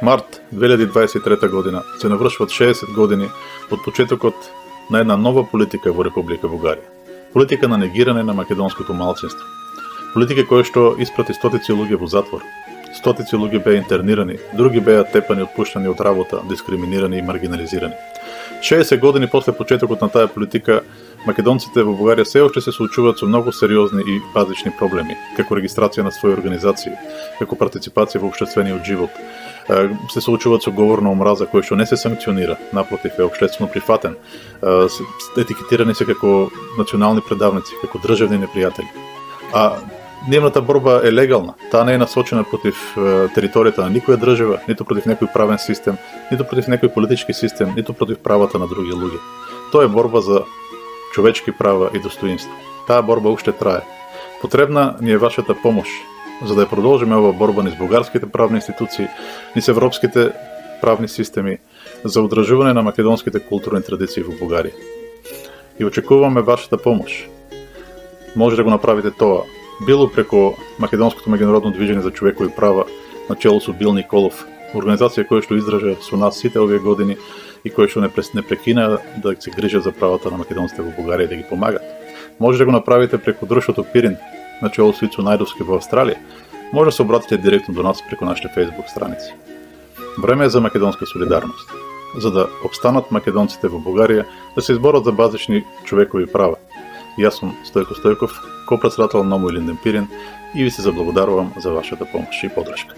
Март 2023 година се навршват 60 години од почетокот на една нова политика во Република Бугарија. Политика на негирање на македонското малцинство. Политика која што испрати стотици луѓе во затвор. Стотици луѓе беа интернирани, други беа тепани, отпуштани од работа, дискриминирани и маргинализирани. 60 години после почетокот на таа политика, македонците во Бугарија се уште се соочуваат со многу сериозни и базични проблеми, како регистрација на своји организации, како партиципација во општествениот живот. Се соочуваат со говор на омраза кој што не се санкционира, напротив е општествено прифатен. Етикетирани се како национални предавници, како државни непријатели. А нивната борба е легална. Таа не е насочена против територијата на никоја држава, ниту против некој правен систем, ниту против некој политички систем, ниту против правата на други луѓе. Тоа е борба за човечки права и достоинство. Таа борба уште трае. Потребна ни е вашата помош, за да ја продолжиме оваа борба низ бугарските правни институции, низ европските правни системи, за одржување на македонските културни традиции во Бугарија. И очекуваме вашата помош. Може да го направите тоа, било преко Македонското меѓународно движење за човекови права, на чело со Бил Николов, организација која што издржа со нас сите овие години и која што не прекина да се грижат за правата на македонците во Бугарија и да ги помагат. Може да го направите преко Друштвото Пирин, на чело со Ицо Најдовски во Австралија. Може да се обратите директно до нас преко нашите Facebook страници. Време е за македонска солидарност, за да обстанат македонците во Бугарија да се изборат за базични човекови права. Јас сум Стојко Стојков, ко-председател на НОМО Илинден Пирин и ви се заблагодарувам за вашата помош и подршка.